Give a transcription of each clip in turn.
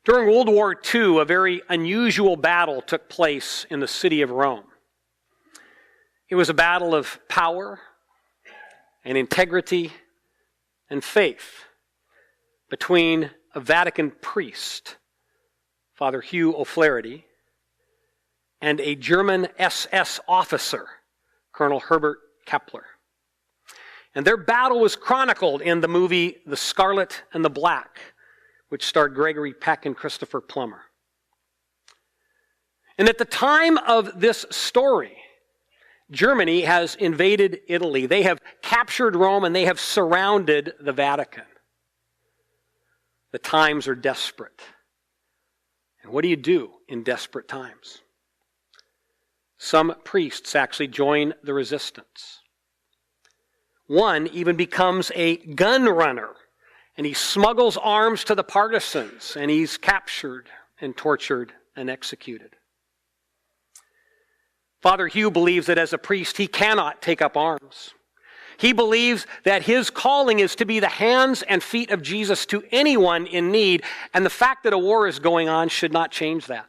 During World War II, a very unusual battle took place in the city of Rome. It was a battle of power and integrity and faith between a Vatican priest, Father Hugh O'Flaherty, and a German SS officer, Colonel Herbert Kepler. And their battle was chronicled in the movie The Scarlet and the Black, which starred Gregory Peck and Christopher Plummer. And at the time of this story, Germany has invaded Italy. They have captured Rome and they have surrounded the Vatican. The times are desperate. And what do you do in desperate times? Some priests actually join the resistance. One even becomes a gun runner, and he smuggles arms to the partisans, and he's captured and tortured and executed. Father Hugh believes that as a priest, he cannot take up arms. He believes that his calling is to be the hands and feet of Jesus to anyone in need, and the fact that a war is going on should not change that.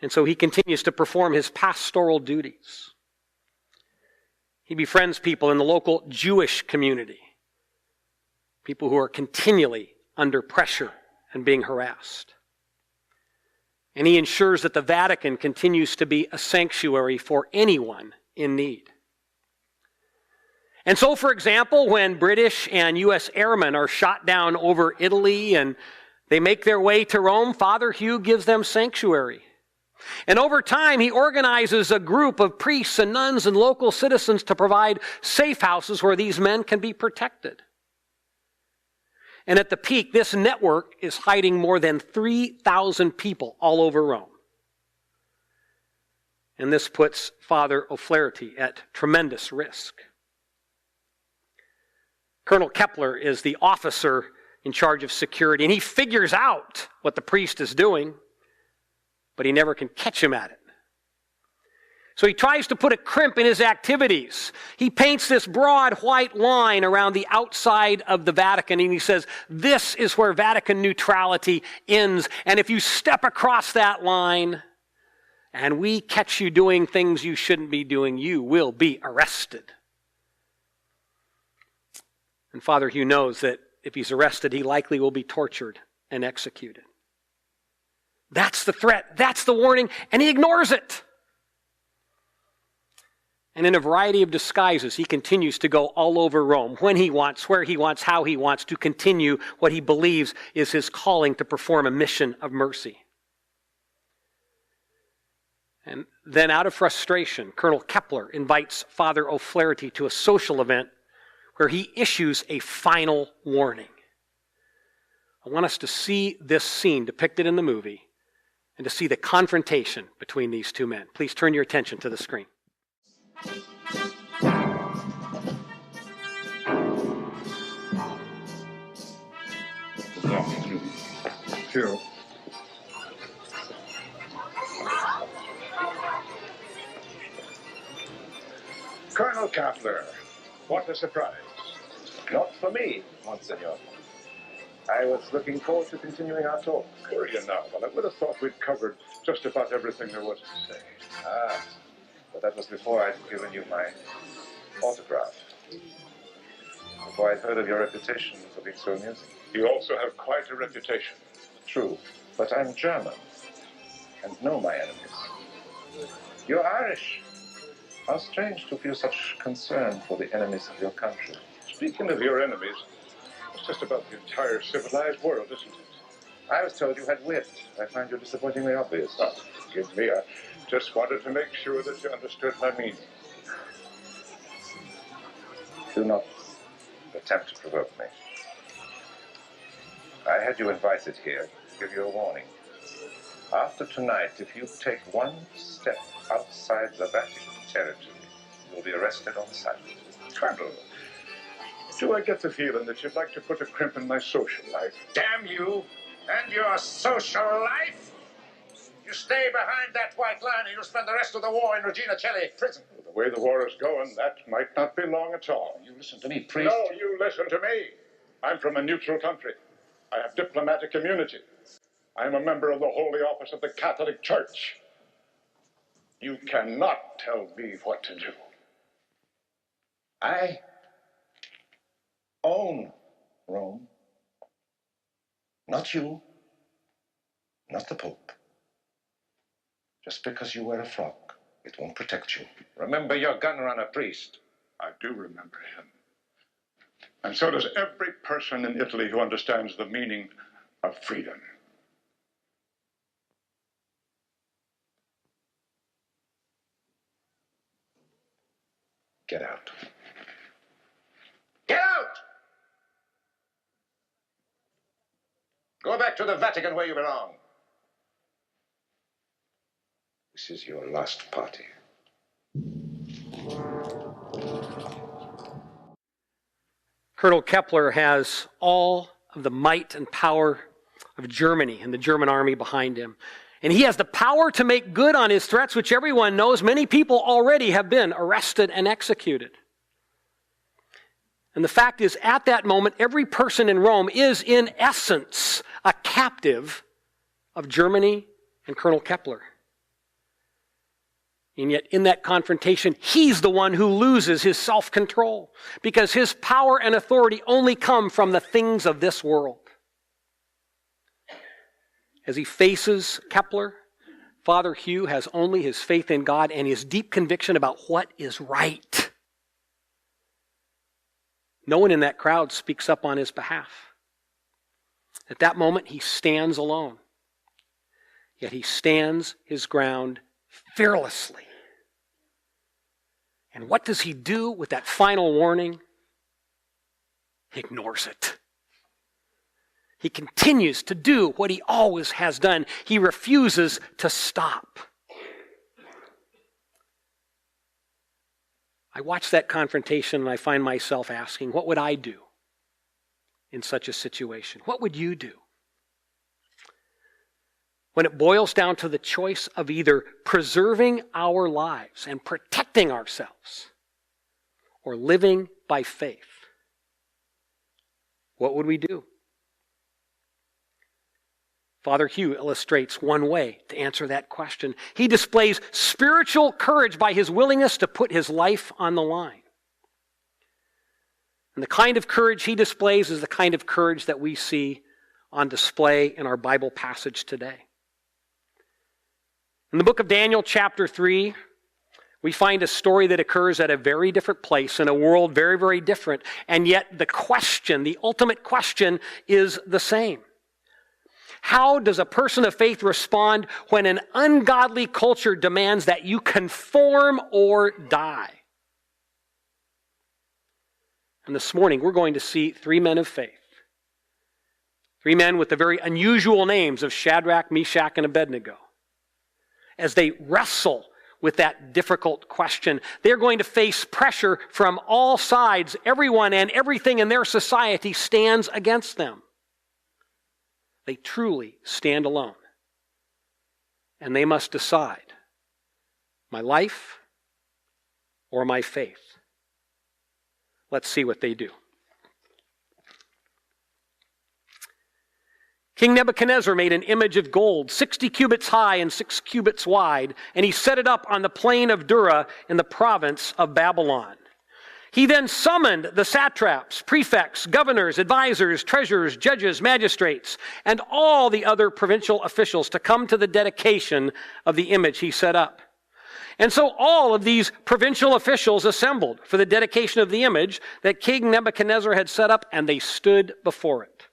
And so he continues to perform his pastoral duties. He befriends people in the local Jewish community, people who are continually under pressure and being harassed. And he ensures that the Vatican continues to be a sanctuary for anyone in need. And so, for example, when British and U.S. airmen are shot down over Italy and they make their way to Rome, Father Hugh gives them sanctuary. And over time, he organizes a group of priests and nuns and local citizens to provide safe houses where these men can be protected. And at the peak, this network is hiding more than 3,000 people all over Rome. And this puts Father O'Flaherty at tremendous risk. Colonel Kepler is the officer in charge of security, and he figures out what the priest is doing, but he never can catch him at it. So he tries to put a crimp in his activities. He paints this broad white line around the outside of the Vatican, and he says, this is where Vatican neutrality ends. And if you step across that line and we catch you doing things you shouldn't be doing, you will be arrested. And Father Hugh knows that if he's arrested, he likely will be tortured and executed. That's the threat. That's the warning. And he ignores it. And in a variety of disguises, he continues to go all over Rome when he wants, where he wants, how he wants to continue what he believes is his calling to perform a mission of mercy. And then out of frustration, Colonel Kepler invites Father O'Flaherty to a social event where he issues a final warning. I want us to see this scene depicted in the movie and to see the confrontation between these two men. Please turn your attention to the screen. Two. Colonel Kepler, what a surprise. Not for me, Monsignor. I was looking forward to continuing our talk. Were you now? Well, I would have thought we'd covered just about everything there was to say. Ah, but that was before I'd given you my autograph. Before I'd heard of your reputation for being so amusing. You also have quite a reputation. True, but I'm German and know my enemies. You're Irish. How strange to feel such concern for the enemies of your country. Speaking of your enemies, it's just about the entire civilized world, isn't it? I was told you had wit. I find you disappointingly obvious. Oh, forgive me. I just wanted to make sure that you understood my meaning. Do not attempt to provoke me. I had you invited here to give you a warning. After tonight, if you take one step outside the Vatican territory, you'll be arrested on sight. Colonel, do I get the feeling that you'd like to put a crimp in my social life? Damn you and your social life! You stay behind that white line and you'll spend the rest of the war in Regina Coeli prison. The way the war is going, that might not be long at all. You listen to me, priest. No, you listen to me. I'm from a neutral country. I have diplomatic immunity. I am a member of the Holy Office of the Catholic Church. You cannot tell me what to do. I own Rome. Not you. Not the Pope. Just because you wear a frock, it won't protect you. Remember your gun-runner priest. I do remember him. And so does every person in Italy who understands the meaning of freedom. Get out. Get out! Go back to the Vatican where you belong. This is your last party. Colonel Kepler has all of the might and power of Germany and the German army behind him. And he has the power to make good on his threats, which everyone knows. Many people already have been arrested and executed. And the fact is, at that moment, every person in Rome is, in essence, a captive of Germany and Colonel Kepler. And yet, in that confrontation, he's the one who loses his self-control, because his power and authority only come from the things of this world. As he faces Kepler, Father Hugh has only his faith in God and his deep conviction about what is right. No one in that crowd speaks up on his behalf. At that moment, he stands alone. Yet he stands his ground fearlessly. And what does he do with that final warning? He ignores it. He continues to do what he always has done. He refuses to stop. I watch that confrontation and I find myself asking, what would I do in such a situation? What would you do? When it boils down to the choice of either preserving our lives and protecting ourselves or living by faith, what would we do? Father Hugh illustrates one way to answer that question. He displays spiritual courage by his willingness to put his life on the line. And the kind of courage he displays is the kind of courage that we see on display in our Bible passage today. In the book of Daniel, chapter 3, we find a story that occurs at a very different place in a world very, very different. And yet the question, the ultimate question, is the same. How does a person of faith respond when an ungodly culture demands that you conform or die? And this morning, we're going to see three men of faith. Three men with the very unusual names of Shadrach, Meshach, and Abednego. As they wrestle with that difficult question, they're going to face pressure from all sides. Everyone and everything in their society stands against them. They truly stand alone. And they must decide, my life or my faith. Let's see what they do. King Nebuchadnezzar made an image of gold, 60 cubits high and 6 cubits wide, and he set it up on the plain of Dura in the province of Babylon. He then summoned the satraps, prefects, governors, advisors, treasurers, judges, magistrates, and all the other provincial officials to come to the dedication of the image he set up. And so all of these provincial officials assembled for the dedication of the image that King Nebuchadnezzar had set up, and they stood before it.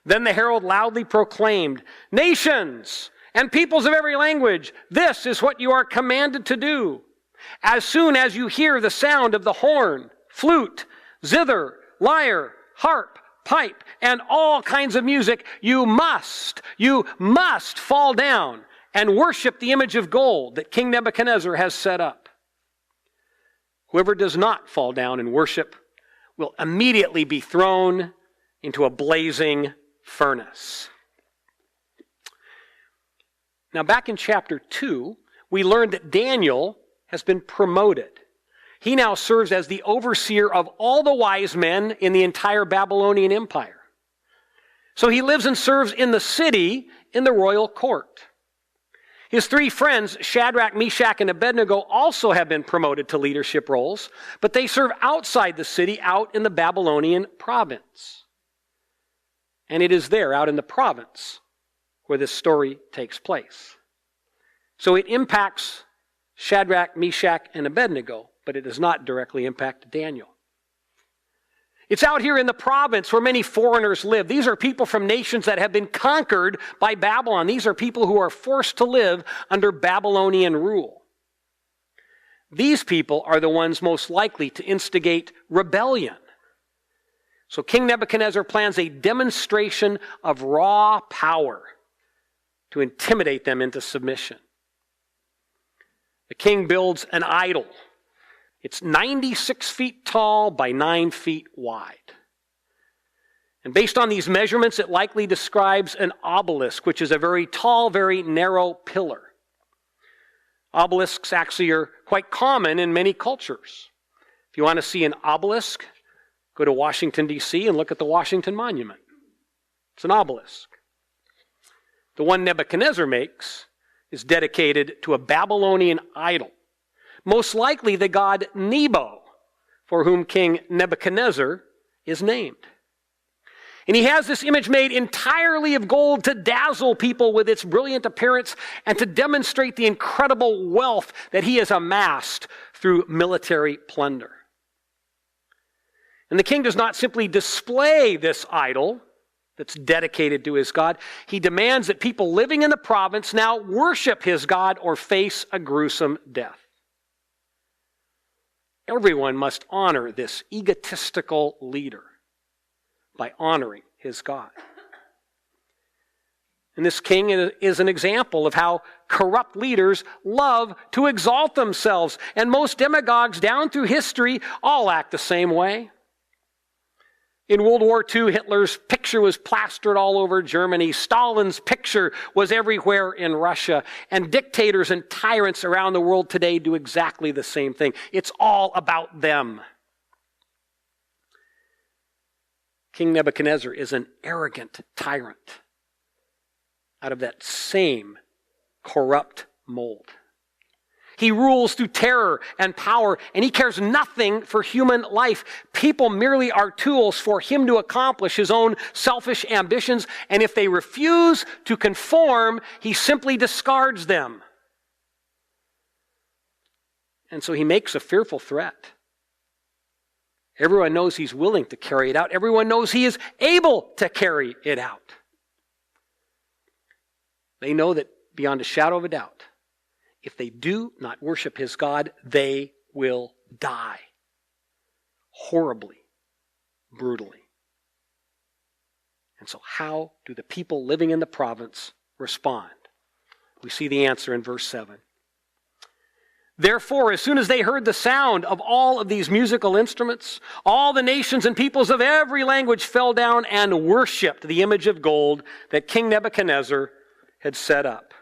Then the herald loudly proclaimed, "Nations and peoples of every language, this is what you are commanded to do. As soon as you hear the sound of the horn, flute, zither, lyre, harp, pipe, and all kinds of music, you must fall down and worship the image of gold that King Nebuchadnezzar has set up. Whoever does not fall down and worship will immediately be thrown into a blazing furnace." Now, back in chapter 2, we learned that Daniel has been promoted. He now serves as the overseer of all the wise men in the entire Babylonian Empire. So he lives and serves in the city in the royal court. His three friends, Shadrach, Meshach, and Abednego, also have been promoted to leadership roles, but they serve outside the city, out in the Babylonian province. And it is there, out in the province, where this story takes place. So it impacts Shadrach, Meshach, and Abednego, but it does not directly impact Daniel. It's out here in the province where many foreigners live. These are people from nations that have been conquered by Babylon. These are people who are forced to live under Babylonian rule. These people are the ones most likely to instigate rebellion. So King Nebuchadnezzar plans a demonstration of raw power to intimidate them into submission. The king builds an idol. It's 96 feet tall by 9 feet wide. And based on these measurements, it likely describes an obelisk, which is a very tall, very narrow pillar. Obelisks actually are quite common in many cultures. If you want to see an obelisk, go to Washington, D.C. and look at the Washington Monument. It's an obelisk. The one Nebuchadnezzar makes is dedicated to a Babylonian idol, most likely the god Nebo, for whom King Nebuchadnezzar is named. And he has this image made entirely of gold to dazzle people with its brilliant appearance and to demonstrate the incredible wealth that he has amassed through military plunder. And the king does not simply display this idol that's dedicated to his god. He demands that people living in the province now worship his god or face a gruesome death. Everyone must honor this egotistical leader by honoring his God. And this king is an example of how corrupt leaders love to exalt themselves. And most demagogues down through history all act the same way. In World War II, Hitler's picture was plastered all over Germany. Stalin's picture was everywhere in Russia. And dictators and tyrants around the world today do exactly the same thing. It's all about them. King Nebuchadnezzar is an arrogant tyrant out of that same corrupt mold. He rules through terror and power, and he cares nothing for human life. People merely are tools for him to accomplish his own selfish ambitions, and if they refuse to conform, he simply discards them. And so he makes a fearful threat. Everyone knows he's willing to carry it out. Everyone knows he is able to carry it out. They know that beyond a shadow of a doubt, if they do not worship his God, they will die. Horribly, brutally. And so how do the people living in the province respond? We see the answer in verse 7. Therefore, as soon as they heard the sound of all of these musical instruments, all the nations and peoples of every language fell down and worshipped the image of gold that King Nebuchadnezzar had set up.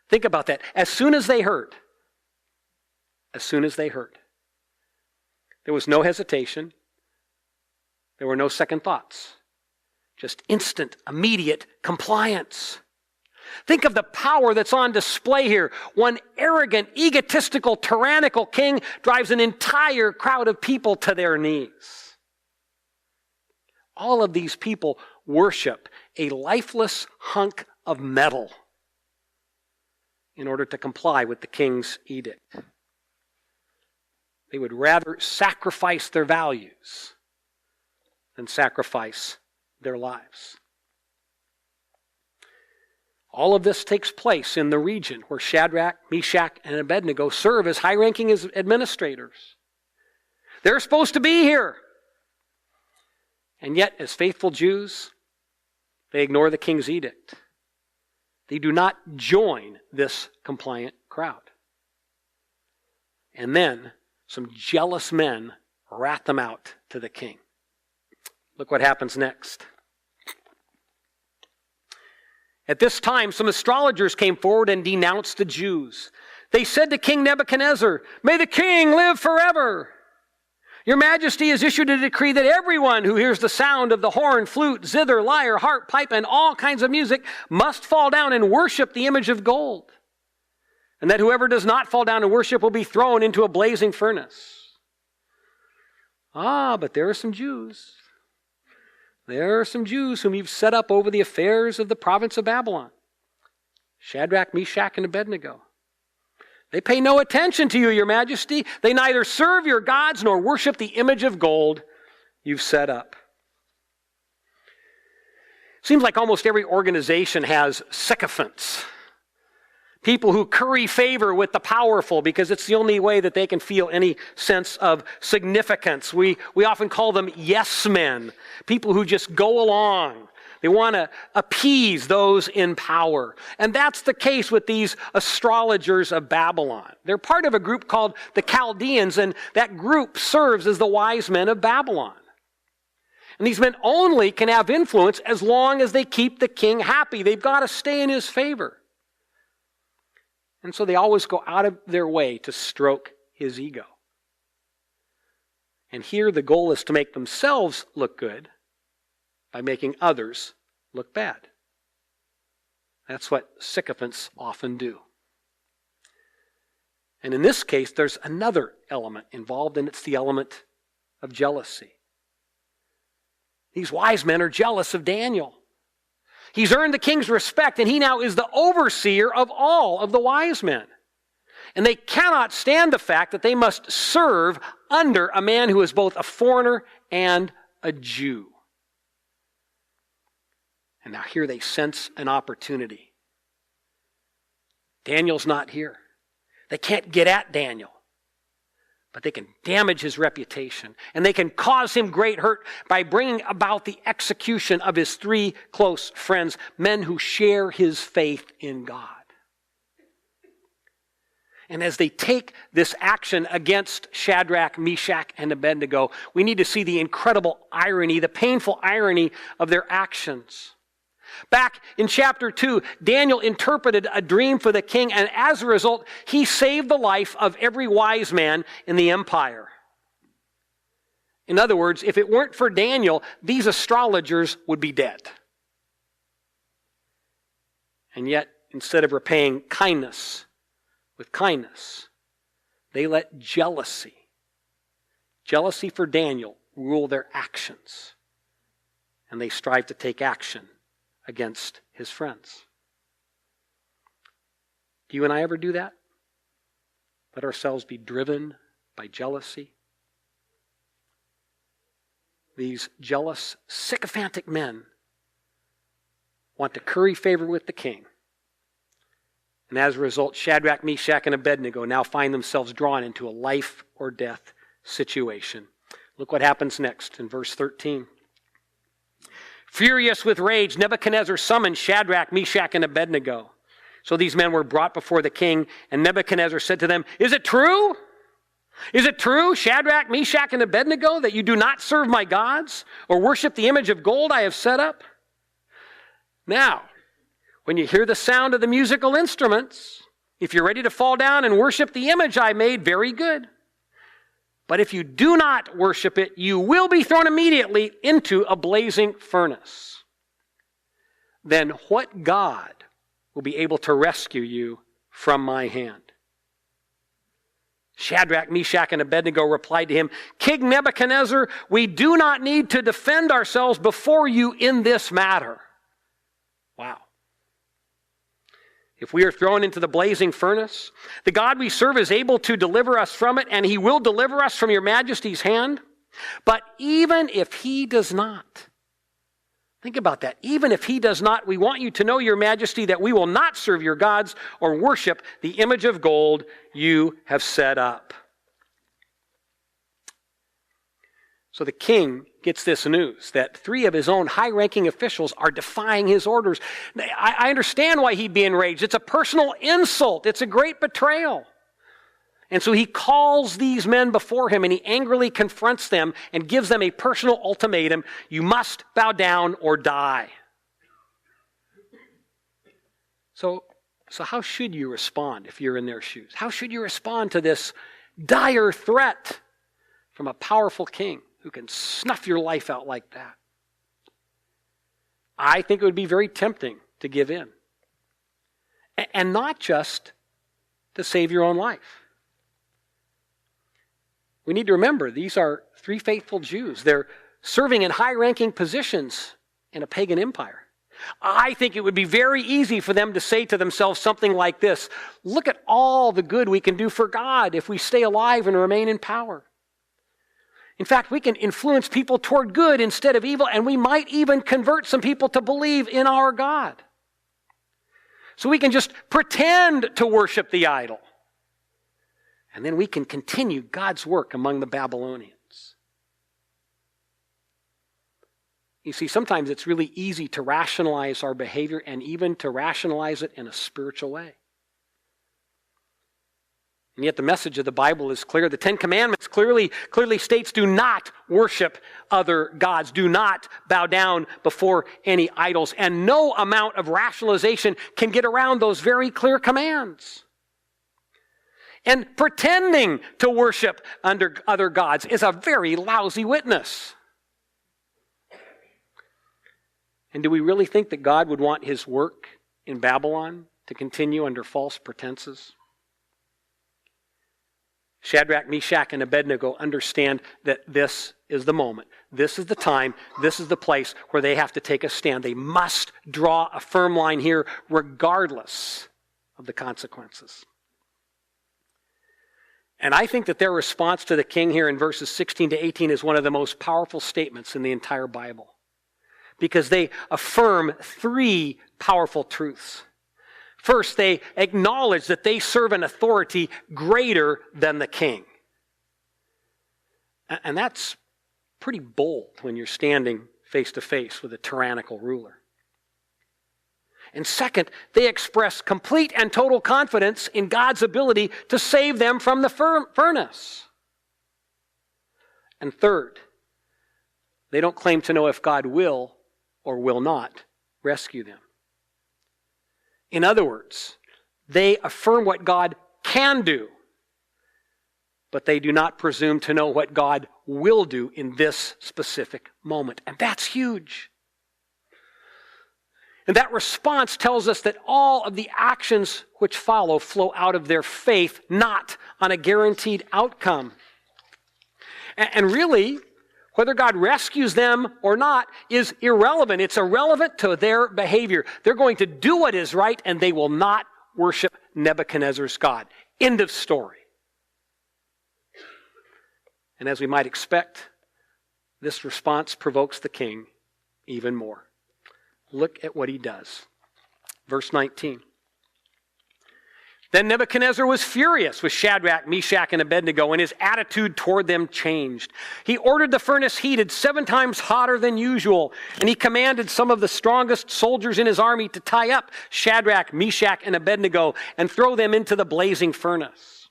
Think about that. As soon as they heard, there was no hesitation. There were no second thoughts. Just instant, immediate compliance. Think of the power that's on display here. One arrogant, egotistical, tyrannical king drives an entire crowd of people to their knees. All of these people worship a lifeless hunk of metal in order to comply with the king's edict. They would rather sacrifice their values than sacrifice their lives. All of this takes place in the region where Shadrach, Meshach, and Abednego serve as high-ranking administrators. They're supposed to be here. And yet, as faithful Jews, they ignore the king's edict. They do not join this compliant crowd. And then some jealous men rat them out to the king. Look what happens next. At this time, some astrologers came forward and denounced the Jews. They said to King Nebuchadnezzar, "May the king live forever. Your Majesty has issued a decree that everyone who hears the sound of the horn, flute, zither, lyre, harp, pipe, and all kinds of music must fall down and worship the image of gold. And that whoever does not fall down and worship will be thrown into a blazing furnace. But there are some Jews. There are some Jews whom you've set up over the affairs of the province of Babylon. Shadrach, Meshach, and Abednego. They pay no attention to you, Your Majesty. They neither serve your gods nor worship the image of gold you've set up. Seems like almost every organization has sycophants. People who curry favor with the powerful because it's the only way that they can feel any sense of significance. We often call them yes men, people who just go along. They want to appease those in power. And that's the case with these astrologers of Babylon. They're part of a group called the Chaldeans, and that group serves as the wise men of Babylon. And these men only can have influence as long as they keep the king happy. They've got to stay in his favor. And so they always go out of their way to stroke his ego. And here the goal is to make themselves look good by making others look bad. That's what sycophants often do. And in this case, there's another element involved, and it's the element of jealousy. These wise men are jealous of Daniel. He's earned the king's respect, and he now is the overseer of all of the wise men. And they cannot stand the fact that they must serve under a man who is both a foreigner and a Jew. And now here they sense an opportunity. Daniel's not here. They can't get at Daniel. But they can damage his reputation. And they can cause him great hurt by bringing about the execution of his three close friends, men who share his faith in God. And as they take this action against Shadrach, Meshach, and Abednego, we need to see the incredible irony, the painful irony of their actions. Back in chapter 2, Daniel interpreted a dream for the king, and as a result, he saved the life of every wise man in the empire. In other words, if it weren't for Daniel, these astrologers would be dead. And yet, instead of repaying kindness with kindness, they let jealousy for Daniel, rule their actions. And they strive to take action against his friends. Do you and I ever do that? Let ourselves be driven by jealousy? These jealous, sycophantic men want to curry favor with the king. And as a result, Shadrach, Meshach, and Abednego now find themselves drawn into a life or death situation. Look what happens next in verse 13. Furious with rage, Nebuchadnezzar summoned Shadrach, Meshach, and Abednego. So these men were brought before the king, and Nebuchadnezzar said to them, "Is it true? Is it true, Shadrach, Meshach, and Abednego, that you do not serve my gods or worship the image of gold I have set up? Now, when you hear the sound of the musical instruments, if you're ready to fall down and worship the image I made, very good. But if you do not worship it, you will be thrown immediately into a blazing furnace. Then what God will be able to rescue you from my hand?" Shadrach, Meshach, and Abednego replied to him, "King Nebuchadnezzar, we do not need to defend ourselves before you in this matter." Wow. If we are thrown into the blazing furnace, the God we serve is able to deliver us from it, and he will deliver us from your majesty's hand. But even if he does not, think about that. Even if he does not, we want you to know, your majesty, that we will not serve your gods or worship the image of gold you have set up. So the king gets this news that 3 of his own high-ranking officials are defying his orders. I understand why he'd be enraged. It's a personal insult. It's a great betrayal. And so he calls these men before him, and he angrily confronts them and gives them a personal ultimatum. You must bow down or die. So how should you respond if you're in their shoes? How should you respond to this dire threat from a powerful king who can snuff your life out like that, I think it would be very tempting to give in. And not just to save your own life. We need to remember these are three faithful Jews. They're serving in high-ranking positions in a pagan empire. I think it would be very easy for them to say to themselves something like this: look at all the good we can do for God if we stay alive and remain in power. In fact, we can influence people toward good instead of evil, and we might even convert some people to believe in our God. So we can just pretend to worship the idol. And then we can continue God's work among the Babylonians. You see, sometimes it's really easy to rationalize our behavior and even to rationalize it in a spiritual way. And yet the message of the Bible is clear. The Ten Commandments clearly states, do not worship other gods. Do not bow down before any idols. And no amount of rationalization can get around those very clear commands. And pretending to worship under other gods is a very lousy witness. And do we really think that God would want his work in Babylon to continue under false pretenses? Shadrach, Meshach, and Abednego understand that this is the moment. This is the time. This is the place where they have to take a stand. They must draw a firm line here regardless of the consequences. And I think that their response to the king here in verses 16 to 18 is one of the most powerful statements in the entire Bible, because they affirm three powerful truths. First, they acknowledge that they serve an authority greater than the king. And that's pretty bold when you're standing face to face with a tyrannical ruler. And second, they express complete and total confidence in God's ability to save them from the furnace. And third, they don't claim to know if God will or will not rescue them. In other words, they affirm what God can do, but they do not presume to know what God will do in this specific moment. And that's huge. And that response tells us that all of the actions which follow flow out of their faith, not on a guaranteed outcome. And really, whether God rescues them or not is irrelevant. It's irrelevant to their behavior. They're going to do what is right, and they will not worship Nebuchadnezzar's God. End of story. And as we might expect, this response provokes the king even more. Look at what he does. Verse 19. Then Nebuchadnezzar was furious with Shadrach, Meshach, and Abednego, and his attitude toward them changed. He ordered the furnace heated 7 times hotter than usual, and he commanded some of the strongest soldiers in his army to tie up Shadrach, Meshach, and Abednego and throw them into the blazing furnace.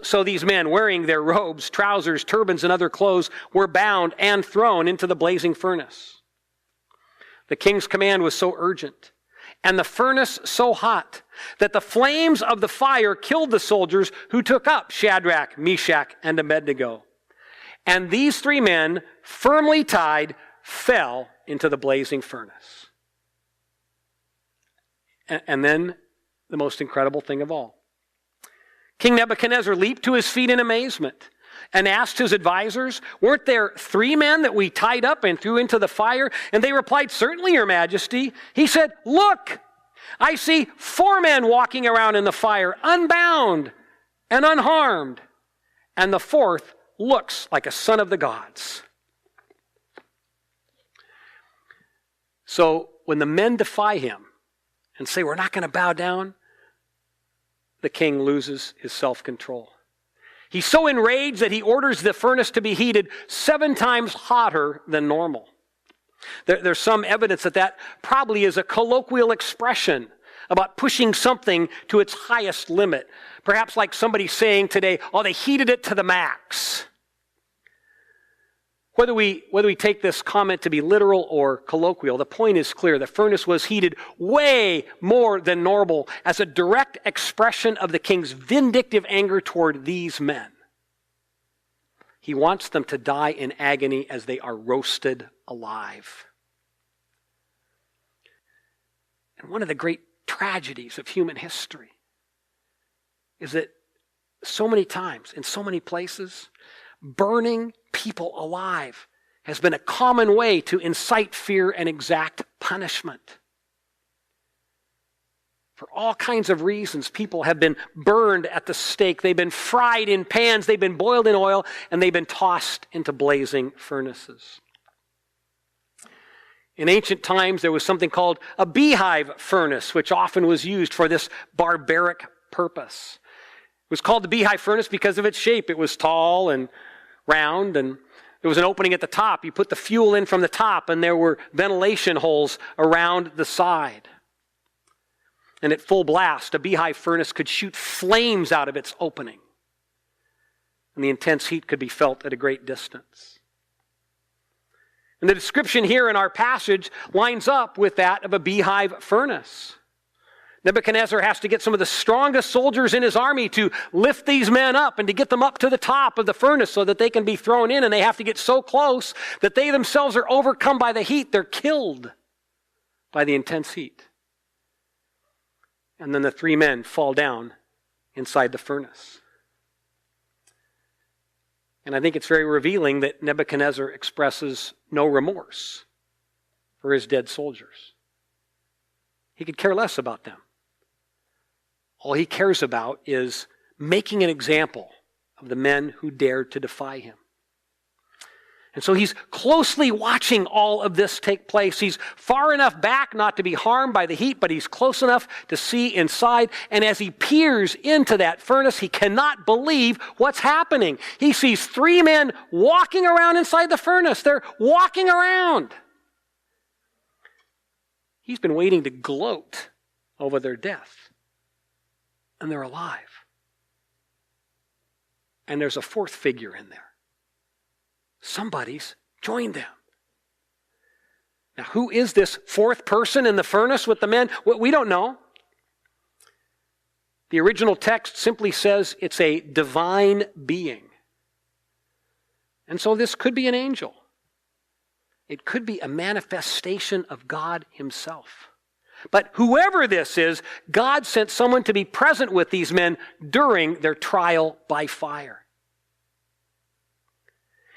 So these men, wearing their robes, trousers, turbans, and other clothes, were bound and thrown into the blazing furnace. The king's command was so urgent, and the furnace so hot, that the flames of the fire killed the soldiers who took up Shadrach, Meshach, and Abednego. And these 3 men, firmly tied, fell into the blazing furnace. And then the most incredible thing of all. King Nebuchadnezzar leaped to his feet in amazement and asked his advisors, weren't there 3 men that we tied up and threw into the fire? And they replied, certainly, Your Majesty. He said, look, I see 4 men walking around in the fire, unbound and unharmed. And the 4th looks like a son of the gods. So when the men defy him and say, we're not going to bow down, the king loses his self-control. He's so enraged that he orders the furnace to be heated 7 times hotter than normal. There's some evidence that probably is a colloquial expression about pushing something to its highest limit. Perhaps like somebody saying today, oh, they heated it to the max. Whether we take this comment to be literal or colloquial, the point is clear. The furnace was heated way more than normal as a direct expression of the king's vindictive anger toward these men. He wants them to die in agony as they are roasted alive. And one of the great tragedies of human history is that so many times, in so many places, burning people alive has been a common way to incite fear and exact punishment. For all kinds of reasons, people have been burned at the stake. They've been fried in pans, they've been boiled in oil, and they've been tossed into blazing furnaces. In ancient times, there was something called a beehive furnace, which often was used for this barbaric purpose. It was called the beehive furnace because of its shape. It was tall and round, and there was an opening at the top. You put the fuel in from the top, and there were ventilation holes around the side. And at full blast, a beehive furnace could shoot flames out of its opening. And the intense heat could be felt at a great distance. And the description here in our passage lines up with that of a beehive furnace. Nebuchadnezzar has to get some of the strongest soldiers in his army to lift these men up and to get them up to the top of the furnace so that they can be thrown in, and they have to get so close that they themselves are overcome by the heat. They're killed by the intense heat. And then the three men fall down inside the furnace. And I think it's very revealing that Nebuchadnezzar expresses no remorse for his dead soldiers. He could care less about them. All he cares about is making an example of the men who dared to defy him. And so he's closely watching all of this take place. He's far enough back not to be harmed by the heat, but he's close enough to see inside. And as he peers into that furnace, he cannot believe what's happening. He sees three men walking around inside the furnace. They're walking around. He's been waiting to gloat over their death. And they're alive. And there's a fourth figure in there. Somebody's joined them. Now, who is this fourth person in the furnace with the men? We don't know. The original text simply says it's a divine being. And so this could be an angel. It could be a manifestation of God himself. But whoever this is, God sent someone to be present with these men during their trial by fire.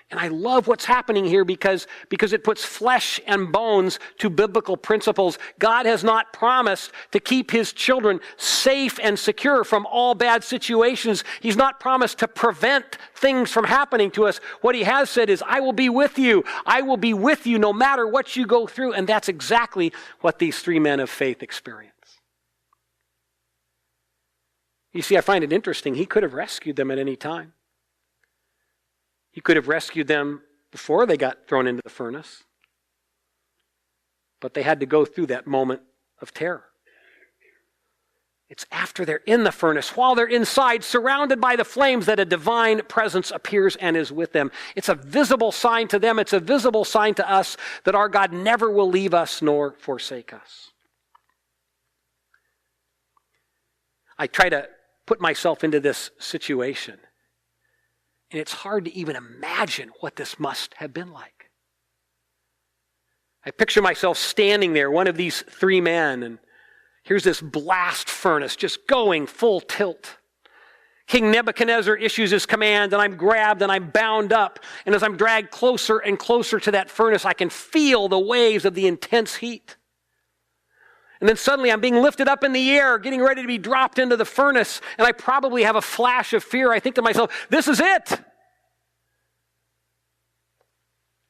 And I love what's happening here because it puts flesh and bones to biblical principles. God has not promised to keep his children safe and secure from all bad situations. He's not promised to prevent things from happening to us. What he has said is, I will be with you. I will be with you no matter what you go through. And that's exactly what these three men of faith experience. You see, I find it interesting. He could have rescued them at any time. He could have rescued them before they got thrown into the furnace. But they had to go through that moment of terror. It's after they're in the furnace, while they're inside, surrounded by the flames, that a divine presence appears and is with them. It's a visible sign to them. It's a visible sign to us that our God never will leave us nor forsake us. I try to put myself into this situation. And it's hard to even imagine what this must have been like. I picture myself standing there, one of these three men, and here's this blast furnace just going full tilt. King Nebuchadnezzar issues his command, and I'm grabbed and I'm bound up. And as I'm dragged closer and closer to that furnace, I can feel the waves of the intense heat. And then suddenly I'm being lifted up in the air, getting ready to be dropped into the furnace. And I probably have a flash of fear. I think to myself, this is it.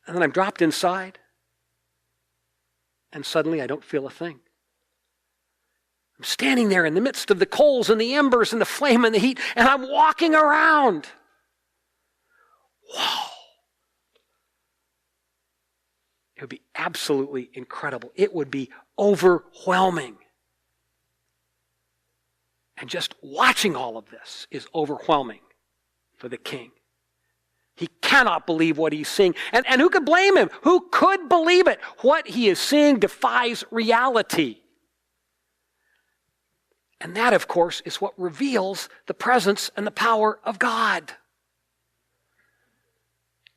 And then I'm dropped inside. And suddenly I don't feel a thing. I'm standing there in the midst of the coals and the embers and the flame and the heat. And I'm walking around. Whoa. It would be absolutely incredible. It would be overwhelming. And just watching all of this is overwhelming for the king. He cannot believe what he's seeing. And who could blame him? Who could believe it? What he is seeing defies reality. And that, of course, is what reveals the presence and the power of God.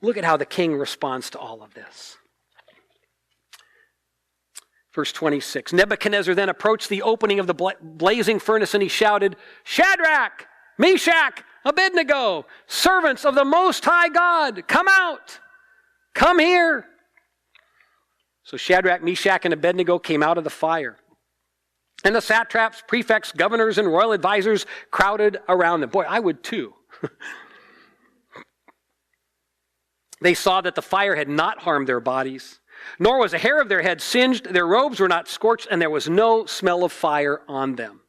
Look at how the king responds to all of this. Verse 26, Nebuchadnezzar then approached the opening of the blazing furnace and he shouted, Shadrach, Meshach, Abednego, servants of the Most High God, come out, come here. So Shadrach, Meshach, and Abednego came out of the fire. And the satraps, prefects, governors, and royal advisors crowded around them. Boy, I would too. They saw that the fire had not harmed their bodies, nor was a hair of their head singed, their robes were not scorched, and there was no smell of fire on them.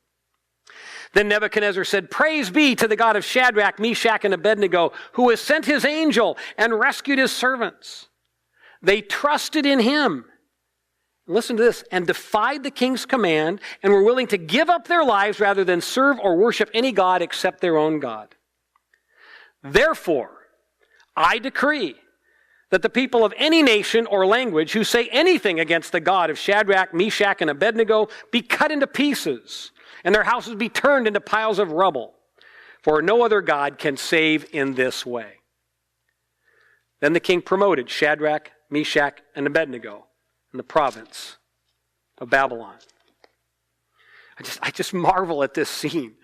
Then Nebuchadnezzar said, Praise be to the God of Shadrach, Meshach, and Abednego, who has sent his angel and rescued his servants. They trusted in him. Listen to this, and defied the king's command and were willing to give up their lives rather than serve or worship any god except their own God. Therefore, I decree that the people of any nation or language who say anything against the God of Shadrach, Meshach, and Abednego be cut into pieces, and their houses be turned into piles of rubble, for no other God can save in this way. Then the king promoted Shadrach, Meshach, and Abednego in the province of Babylon. I just marvel at this scene.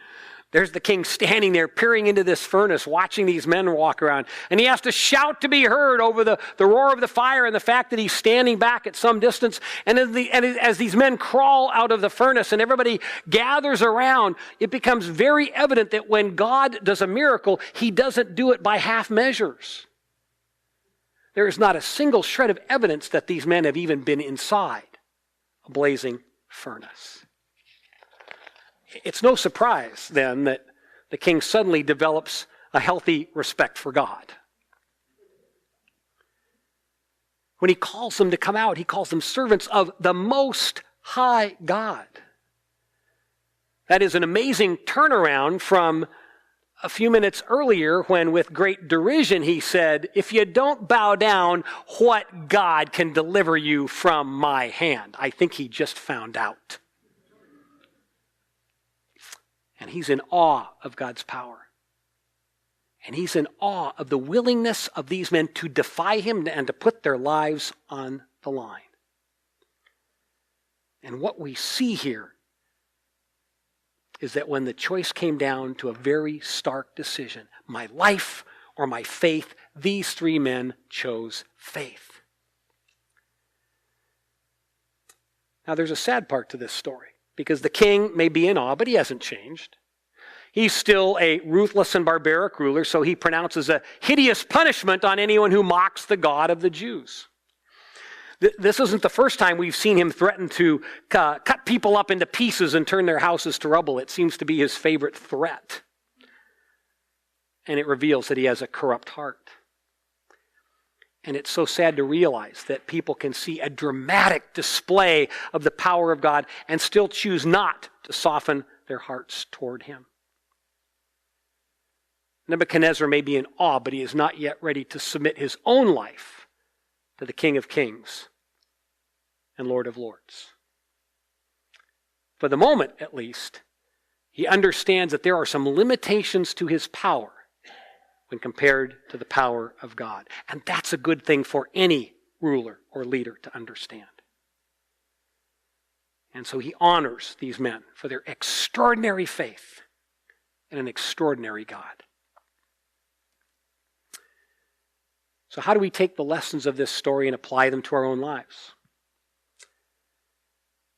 There's the king standing there peering into this furnace, watching these men walk around. And he has to shout to be heard over the roar of the fire and the fact that he's standing back at some distance. And as these men crawl out of the furnace and everybody gathers around, it becomes very evident that when God does a miracle, he doesn't do it by half measures. There is not a single shred of evidence that these men have even been inside a blazing furnace. It's no surprise, then, that the king suddenly develops a healthy respect for God. When he calls them to come out, he calls them servants of the Most High God. That is an amazing turnaround from a few minutes earlier when, with great derision, he said, if you don't bow down, what God can deliver you from my hand? I think he just found out. And he's in awe of God's power. And he's in awe of the willingness of these men to defy him and to put their lives on the line. And what we see here is that when the choice came down to a very stark decision, my life or my faith, these three men chose faith. Now there's a sad part to this story, because the king may be in awe, but he hasn't changed. He's still a ruthless and barbaric ruler, so he pronounces a hideous punishment on anyone who mocks the God of the Jews. This isn't the first time we've seen him threaten to cut people up into pieces and turn their houses to rubble. It seems to be his favorite threat. And it reveals that he has a corrupt heart. And it's so sad to realize that people can see a dramatic display of the power of God and still choose not to soften their hearts toward him. Nebuchadnezzar may be in awe, but he is not yet ready to submit his own life to the King of Kings and Lord of Lords. For the moment, at least, he understands that there are some limitations to his power when compared to the power of God. And that's a good thing for any ruler or leader to understand. And so he honors these men for their extraordinary faith in an extraordinary God. So how do we take the lessons of this story and apply them to our own lives?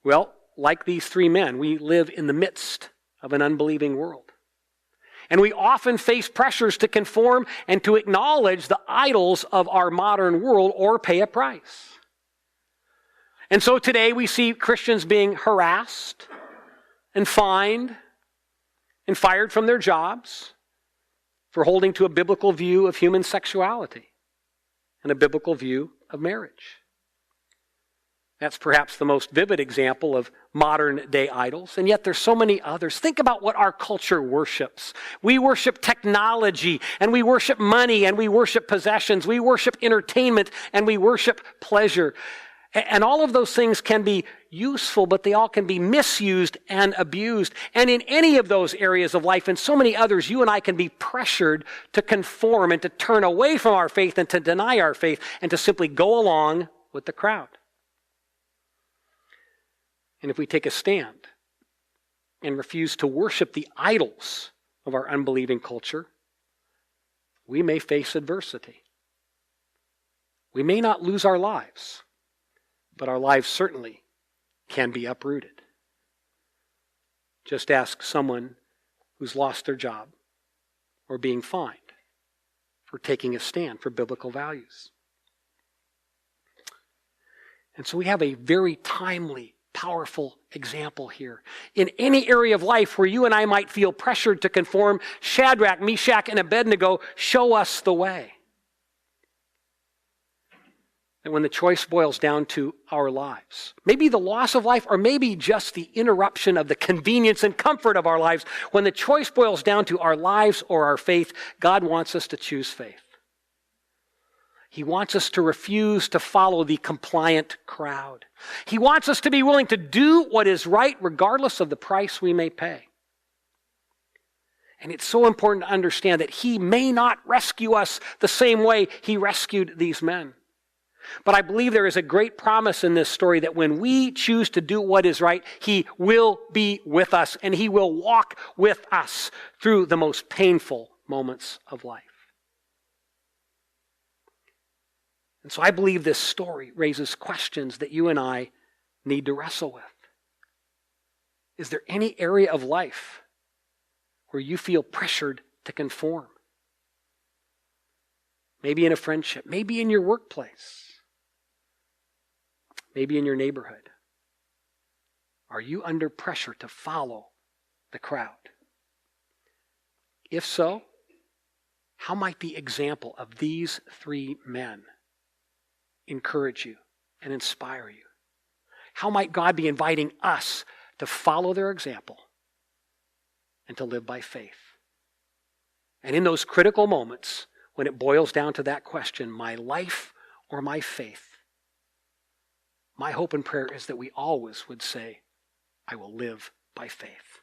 Well, like these three men, we live in the midst of an unbelieving world. And we often face pressures to conform and to acknowledge the idols of our modern world or pay a price. And so today we see Christians being harassed and fined and fired from their jobs for holding to a biblical view of human sexuality and a biblical view of marriage. That's perhaps the most vivid example of modern day idols, and yet there's so many others. Think about what our culture worships. We worship technology, and we worship money, and we worship possessions. We worship entertainment, and we worship pleasure. And all of those things can be useful, but they all can be misused and abused. And in any of those areas of life and so many others, you and I can be pressured to conform and to turn away from our faith and to deny our faith and to simply go along with the crowd. And if we take a stand and refuse to worship the idols of our unbelieving culture, we may face adversity. We may not lose our lives, but our lives certainly can be uprooted. Just ask someone who's lost their job or being fined for taking a stand for biblical values. And so we have a very timely, powerful example here. In any area of life where you and I might feel pressured to conform, Shadrach, Meshach, and Abednego show us the way. And when the choice boils down to our lives, maybe the loss of life or maybe just the interruption of the convenience and comfort of our lives, when the choice boils down to our lives or our faith, God wants us to choose faith. He wants us to refuse to follow the compliant crowd. He wants us to be willing to do what is right regardless of the price we may pay. And it's so important to understand that He may not rescue us the same way He rescued these men. But I believe there is a great promise in this story that when we choose to do what is right, He will be with us and He will walk with us through the most painful moments of life. And so I believe this story raises questions that you and I need to wrestle with. Is there any area of life where you feel pressured to conform? Maybe in a friendship, maybe in your workplace, maybe in your neighborhood. Are you under pressure to follow the crowd? If so, how might the example of these three men encourage you and inspire you? How might God be inviting us to follow their example and to live by faith? And in those critical moments, when it boils down to that question, my life or my faith, my hope and prayer is that we always would say, I will live by faith.